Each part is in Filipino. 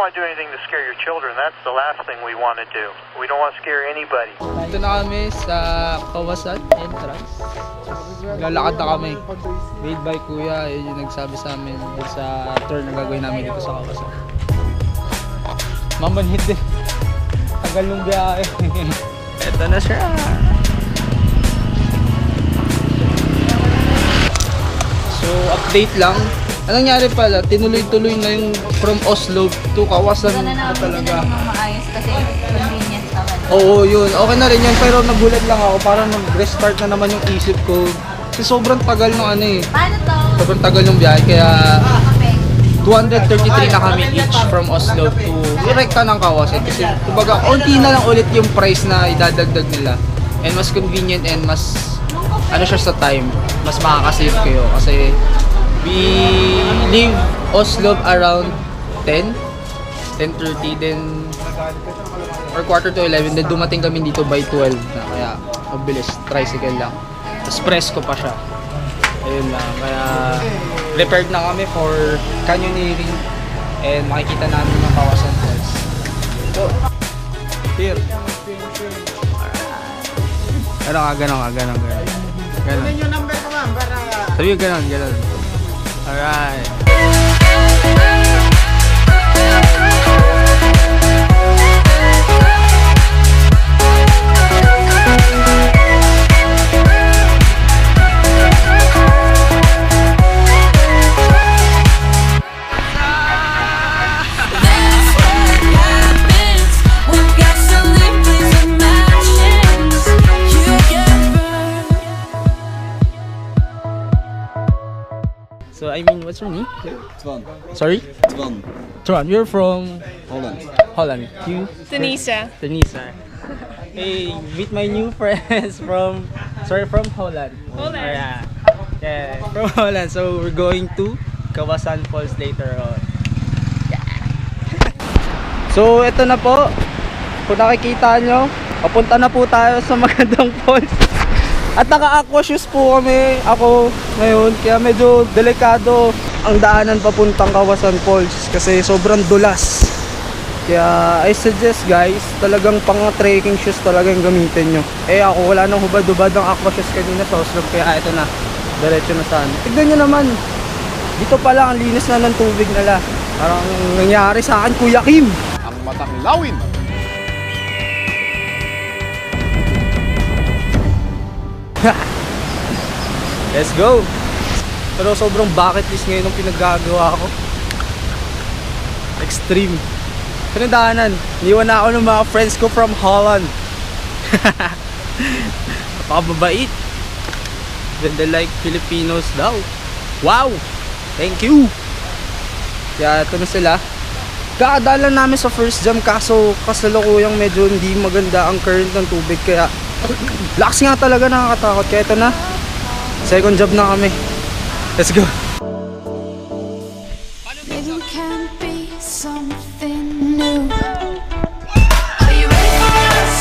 want to do anything to scare your children. That's the last thing we want to do. We don't want to scare anybody. Dito na kami sa Kawasan entrance. Lalakad na kami. Made by Kuya, yun yung nagsabi sa amin sa tour na gagawin namin dito sa Kawasan. Mamanhid din. Tagal nung biyahe. Eto na siya. So, update lang. Anong nangyari pala? Tinuloy-tuloy na yung from Oslo to Kawasan na talaga. Maayos kasi convenient naman. Oo, yun. Okay na rin yun. Pero nagulat lang ako. Parang nag-restart na naman yung isip ko. Kasi sobrang tagal ng ano eh. Paano to? Sobrang tagal ng biyahe. Kaya 233 na kami each from Oslo to direkta ng Kawasan. Kasi kumbaga, konti na lang ulit yung price na idadagdag nila. And mas convenient and mas ano siya sa time. Mas makakasave kayo. Kasi we leave Oslo around 10, 10:30, then or quarter to 11, then dumating kami dito by 12 na, kaya mabilis, tricycle lang. Tapos presko pa siya. Ayun lang, kaya prepared na kami for canyoneering and makikita namin yung Kawasan Falls. So, here. Ganon. Ano yung number ko ma'am para... Sabi yung ganon. Alright. So, I mean, what's your name? Twan. Sorry? Twan, you're from? Holland. You? Denisa. Hey, meet my new friends from Holland. Yeah, from Holland. So, we're going to Kawasan Falls later on. Yeah. So, ito na po. Kung nakikita nyo, papunta na po tayo sa magandang falls. At naka-aqua shoes po kami, ako ngayon, kaya medyo delikado ang daanan papuntang Kawasan Falls kasi sobrang dulas. Kaya I suggest guys, talagang pang-trekking shoes talaga yung gamitin nyo. Eh ako wala nang hubad-hubad ng aqua shoes kanina sa Oslo, kaya ito na, diretso na saan. Tignan nyo naman, dito pa lang ang linis na ng tubig nila. Parang nangyari sa akin, Kuya Kim. Ang matang lawin. Let's go! Pero sobrang bucket list ngayon ang pinaggagawa ko. Extreme. Pinadaanan, niwan na ako ng mga friends ko from Holland. Napakababait. Ganda like Filipinos daw. Wow! Thank you! Kaya ito na sila. Kakadalan namin sa first jam kaso kasalukuyang medyo hindi maganda ang current ng tubig, kaya lakas nga talaga, nakakatakot. Kaya ito na, second job na kami. Let's go. It can be something new. Are you ready for us?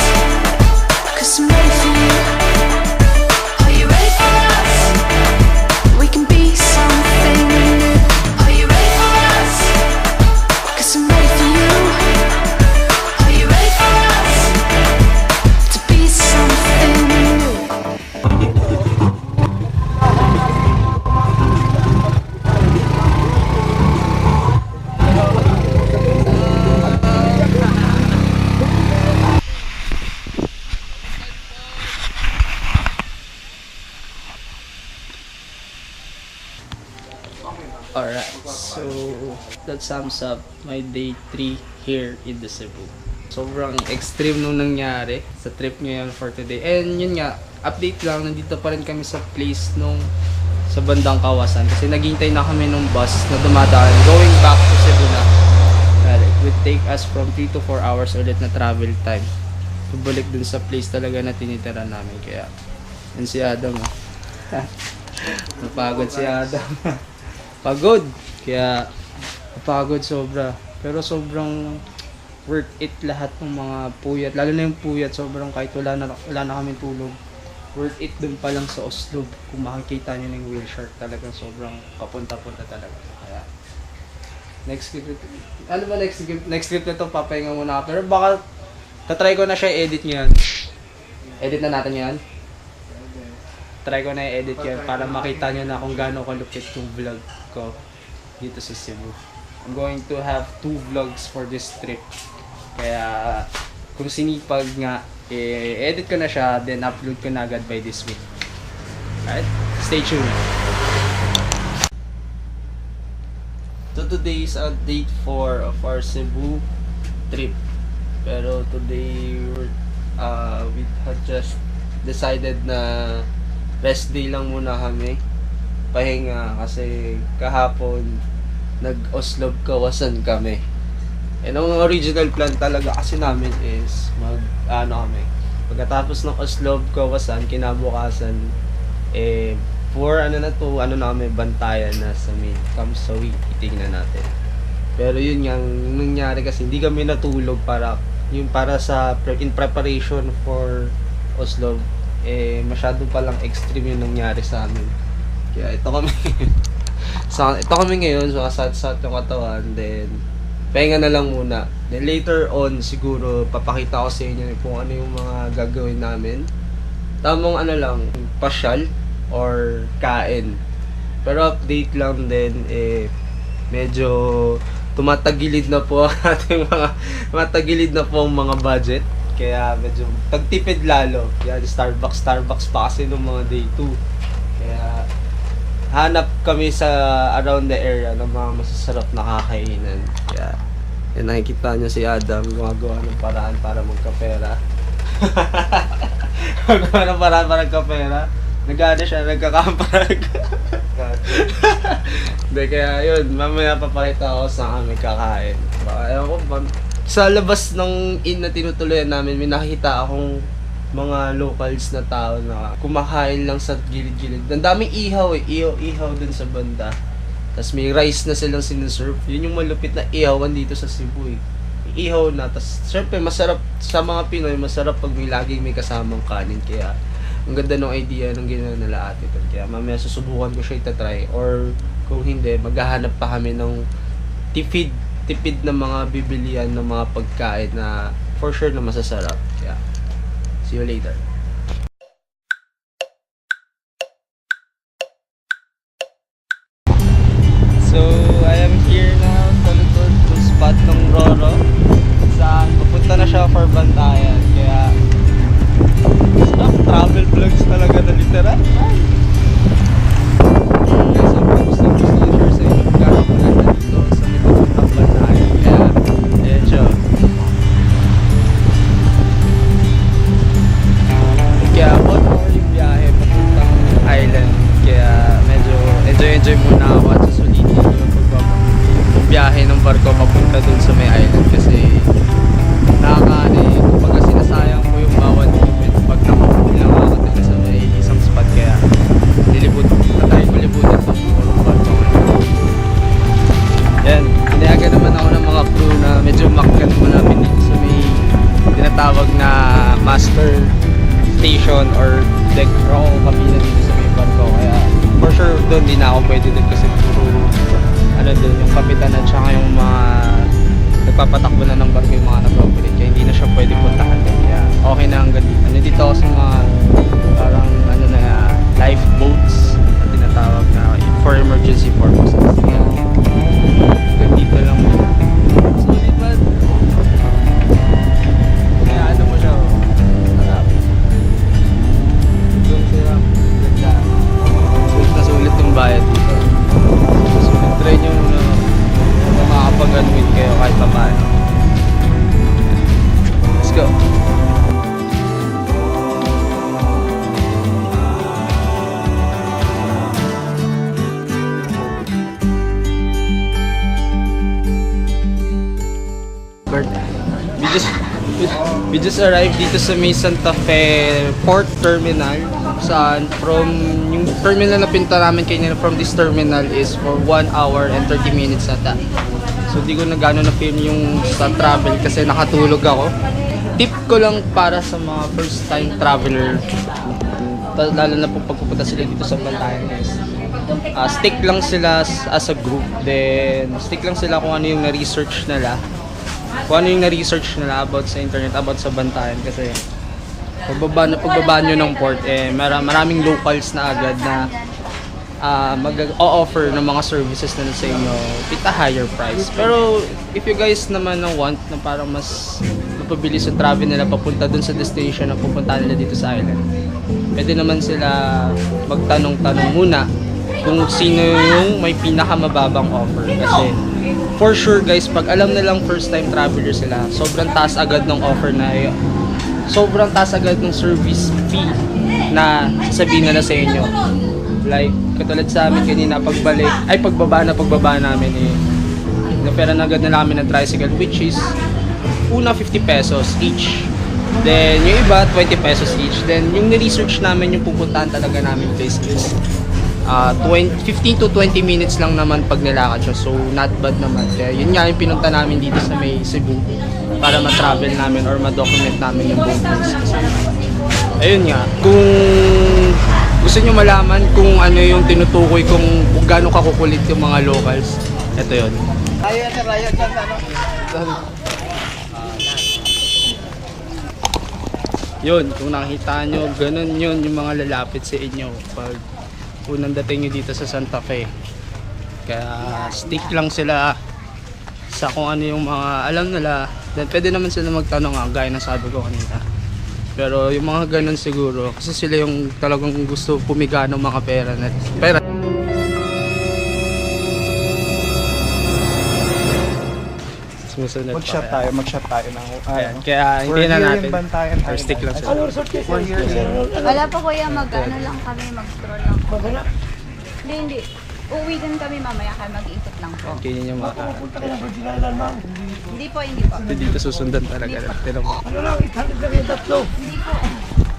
'Cause I'm ready for you. Are you ready for us? We can be something new. Are you ready for us? 'Cause I'm ready for you. Are you ready for us? To be something new. Alright, so that sums up my day 3 here in the Cebu. Sobrang extreme nung nangyari sa trip ngayon for today. And yun nga, update lang, nandito pa rin kami sa place nung sa bandang Kawasan. Kasi naghintay na kami nung bus na dumadaan going back to Cebu na. Well, it would take us from 3 to 4 hours ulit na travel time. Pabalik dun sa place talaga na tinitira namin. Kaya, yun si Adam. Napagod si Adam. Pagod. Kaya napagod sobra. Pero sobrang worth it lahat ng mga puyat. Lalo na yung puyat, sobrang kahit wala na kami tulog. Worth it dun pa lang sa Oslo. Kung makikita nyo ng wheel shark, talagang sobrang kapunta-punta talaga. Kaya Next script. Ano ba next script? Next script na to, papahinga muna ako. Pero baka, tatry ko na siya edit ngayon. Edit na natin yan. Try ko na i-edit yan para makita nyo na kung gaano kalupit yung vlog ko dito sa Cebu. I'm going to have 2 vlogs for this trip. Kaya, kung sinipag nga, edit ko na siya, then upload ko na agad by this week. Alright? Stay tuned. So today is a date 4 of our Cebu trip. Pero today, we had just decided na rest day lang muna kami. Pahinga kasi kahapon nag-Oslob Kawasan kami. And ang original plan talaga kasi namin is pagkatapos ng Oslob Kawasan, kinabukasan for namin bantayan na sa main Kamsawi, itingnan natin. Pero yun nga, nangyari kasi hindi kami natulog para sa in preparation for Oslob, masyado palang extreme yung nangyari sa amin. Kaya ito kami ngayon, so kasat-sat yung katawan, then pahinga na lang muna. Then later on, siguro papakita ko sa inyo kung ano yung mga gagawin namin. Tamang pasyal or kain. Pero update lang din, medyo tumatagilid na po ang ating mga budget. Kaya medyo tagtipid lalo. Kaya Starbucks pa kasi nung mga day 2. Kaya hanap kami sa around the area ng mga masasarap na kakainan. Kaya yan, nakikita nyo si Adam gumagawa ng paraan para magkapera. Gumagawa ng paraan para magkapera. Nag-ano siya, nagkakamparag. Hindi, kaya yun, mamaya papakita ko saan kami kakain. Ewan ko, sa labas ng inn na tinutuloyan namin, may nakita akong mga locals na tao na kumakain lang sa gilid-gilid. Ang daming ihaw ihaw dun sa banda. Tapos may rice na silang sinuserve. Yun yung malupit na ihawan dito sa Cebu eh. Ihaw na, tapos syempre masarap sa mga Pinoy, masarap pag may kasamang kanin. Kaya ang ganda ng idea ng ginawa nila ate. Kaya mamaya susubukan ko siya itatry. Or kung hindi, maghahanap pa kami ng tipid na mga bibilian ng mga pagkain na for sure na masasarap. Kaya, see you later. So, I am here now sa likod ng spot ng Roro. Saan papunta na siya for bantayan. Kaya, travel vlogs talaga na literal. Kaya sobrang gusto i-share sa inyo gano'n maganda dito sa likod ng bantayan. Kaya, ayan siya. Kaya 1 hour yung biyahe papuntang island. Kaya medyo enjoy muna ako at susulitin ko yung biyahe ng barko papunta dun sa may island. Kasi kumbaga sinasayang ko yung bawat minute pag nakapuli lang ako dun sa may isang spot. Kaya patay ko libutin to yung barko. Yan, pinayagan naman ako ng mga crew na medyo makkan malapit dito sa may tinatawag na master station or deck row kabina dito sa may barko. Kaya for sure doon di na ako pwede din kasi puro doon yung kapitan at saka yung mga nagpapatakbo na ng barko, yung mga nag-operate. Kaya hindi na siya pwede puntahan doon. Kaya okay na hanggang dito. Nandito ako sa mga parang lifeboats na tinatawag na for emergency purposes. Kaya dito lang muna. So diba kaya mo siya sulit ng bayad dito. So, try nyo muna makakapag-unwind kayo kahit pa paano. Let's go! We just arrived dito sa may Santa Fe Port Terminal. Saan from yung terminal na pinta namin kanina from this terminal is for 1 hour and 30 minutes ata. So di ko na gano'n na film yung sa travel kasi nakatulog ako. Tip ko lang para sa mga first time traveler, lalo na po pagpupunta sila dito sa Bantayan is stick lang sila as a group. Then, stick lang sila kung ano yung na-research nila. Kung ano yung na-research nila about sa internet, about sa bantayan. Kasi, pagbaba nyo ng port, maraming locals na agad na mag-o-offer ng mga services na sa inyo with a higher price. Pero, if you guys naman want na parang mas mapabilis yung travel nila papunta dun sa destination na pupunta nila dito sa island, pwede naman sila magtanong-tanong muna kung sino yung may pinakamababang offer. Kasi for sure guys, pag alam nilang first time traveler sila, sobrang taas agad ng offer na sobrang taas agad ng service fee na sasabihin nila sa inyo. Like, katulad sa amin kanina, pagbaba namin napera na agad na namin ng tricycle, which is una 50 pesos each. Then, yung iba, 20 pesos each. Then, yung ni-research namin, yung pupuntahan talaga namin place is 15 to 20 minutes lang naman pag nilakad siya. So, not bad naman. Kaya, yun nga yung pinunta namin dito sa may Cebu para ma-travel namin or ma-document namin yung buong place. Ayun nga, kung gusto nyo malaman kung ano yung tinutukoy, kung gaano kakukulit yung mga locals, ito yun. Yun, kung nakita nyo, ganun yun yung mga lalapit sa inyo pag unang dating nyo dito sa Santa Fe. Kaya stick lang sila sa kung ano yung mga alam nila. Then pwede naman sila magtanong gaya ng sabi ko kanina. Pero yung mga ganun siguro, kasi sila yung talagang gusto pumiga ng mga pera. Mag-shot tayo ng kaya hindi na natin. Or stick lang sila. Wala pa kuya, mag-ano lang kami, mag-stroll lang. Hindi. Uwi din kami mamaya kaya mag-iikot lang po. Kaya yung mga Hindi po. dito susundan talaga natin. Hindi po.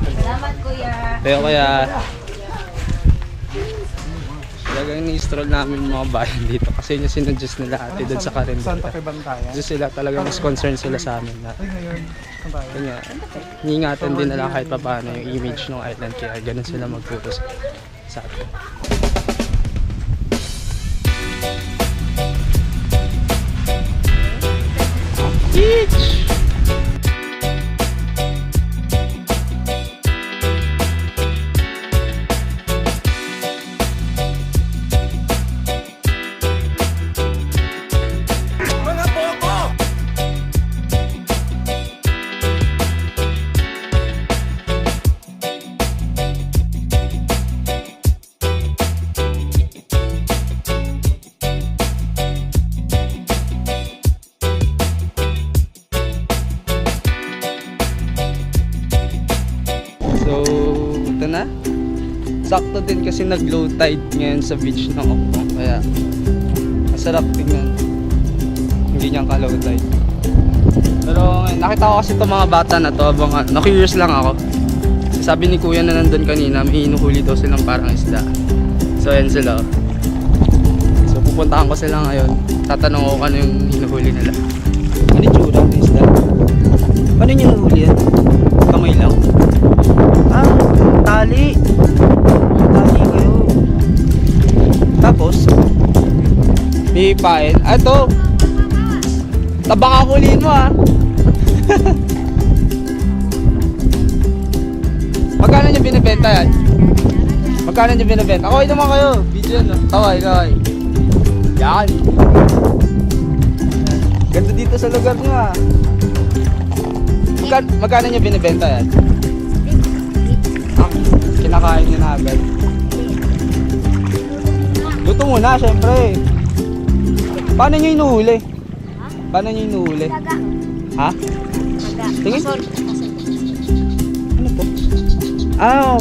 Salamat kuya. Kaya talagang ni-stroll namin yung mga bayan dito kasi yung sinuggest nila ate doon sa Karindota. Santa Fe Bantayan. Kasi sila talagang mas concerned sila sa amin na kanya, ingatan din nila kahit pa paano yung image ng island, kaya ganun sila mag-focus sa atin. Beach! So, ito na. Sakto din kasi nag-low tide ngayon sa beach ng Okpong. Kaya, masarap tingnan. Hindi niyang ka-low tide. Pero nakita ko kasi itong mga bata na to. Na-curious lang ako. Sabi ni kuya na nandun kanina, may hinuhuli daw silang parang isda. So, ayan sila. So, pupuntahan ko sila ngayon. Tatanong ko ano yung hinuhuli nila. Ano yung tsura ng isda? Ano yung hinuhuli yan? Kamay lang? Tali. Tali kayo. Tapos, may hipain. Ito. Tabang ako ulihin mo Magkano nyo binibenta yan? Magkano nyo binibenta? Kaway naman kayo. Video yan. Kaway. Yan. Ganda dito sa lugar nyo Magkano nyo binibenta yan? Kinakain nyo na agad. Luto muna, syempre. Paano nyo inuhuli? Paano nyo inuhuli? Ha? Tingin? Ano to?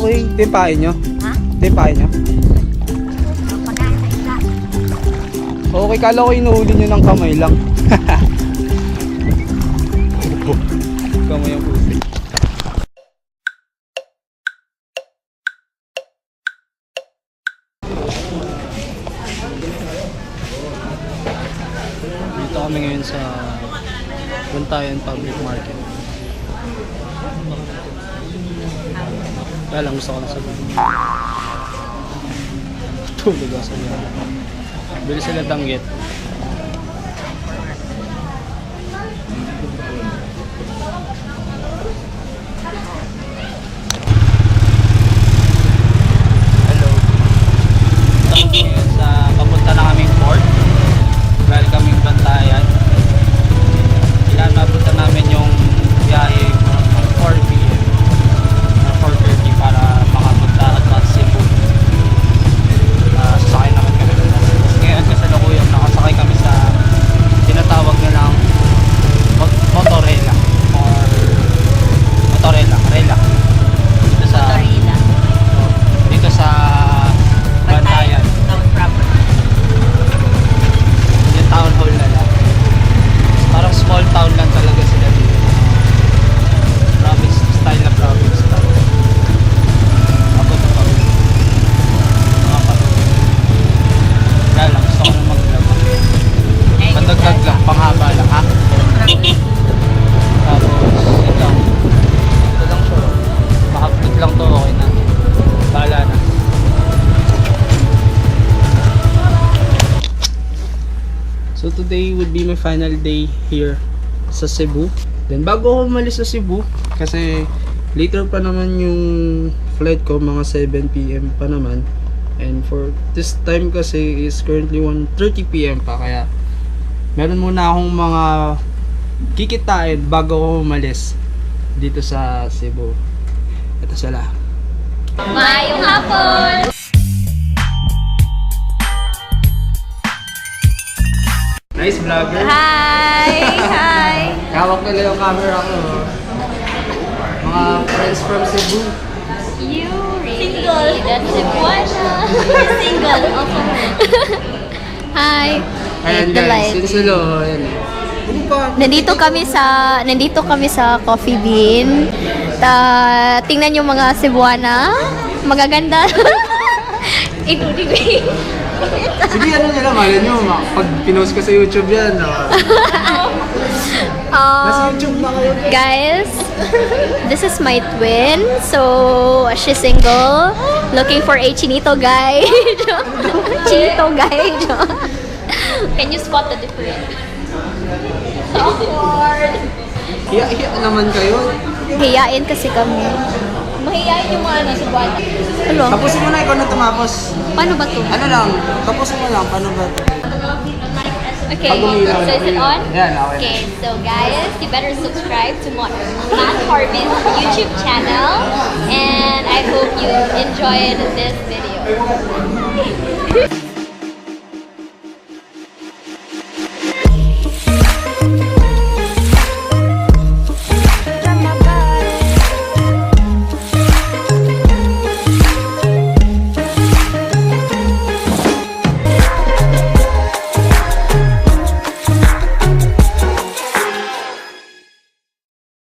Okay. Ito yung pain nyo? Ha? Ito yung pain nyo? Okay, kala ko inuhuli nyo ng kamay lang. Kamay ang pusi. Dito kami ngayon sa Bantayan Public Market. Kaya lang gusto ko na sabihin. Tulog ako sa inyo. Bili sila danggit. Hello. Ito ngayon sa papunta na kaming port. Galing kaming Bantayan. Kailangan mapunta namin yung biyahe 4 p.m. or 4:30 para makapunta at Cebu. Sasakay naman kami ng buses. Ngayon kasalukuyang nakasakay kami sa tinatawag nilang motorela or rela dito sa Bantayan. Yung town hall na lang. Parang small town lang talaga sila dito. Province style na province town. Abot na pagod. Mga pagod. Kaya lang, gusto ko na mag-vlog. Pandagdag lang, panghaba lang ha. Tapos, yun lang. Ito lang siya. Maka-upload lang to, okay na. Bahala na. So today would be my final day here sa Cebu. Then bago ako umalis sa Cebu, kasi later pa naman yung flight ko, mga 7 p.m. pa naman. And for this time kasi is currently 1:30 p.m. pa, kaya meron muna akong mga kikitain bago ako umalis dito sa Cebu. Ito sila. Maayong hapon! Nice vlogger. Hi! Hawak nila yung camera ko. Mga friends from Cebu. You really that's Cebuana. Single also. Hi. Ayan guys, sino sila? Ayan. Nandito kami sa Coffee Bean. Tingnan yung mga Cebuana. Magaganda. Including Sige, ano nila, malay nyo, pag pinost ko sa YouTube yan, nasa YouTube na kayo. guys, this is my twin. So, she's single. Looking for a chinito guy. Chinito guy. Can you spot the difference? Awkward. Hiya naman kayo. Hiyain kasi kami. Mahiyain yung mga nasa buwan. Ano? Tapusin mo na, ikaw na tumapos. Paano ba to? Ano lang, tapusin mo lang, paano ba to? Okay, Pag umilaw. so is it on? Yan, okay. Okay, so guys, you better subscribe to Matt Harvey's YouTube channel. And I hope you enjoyed this video.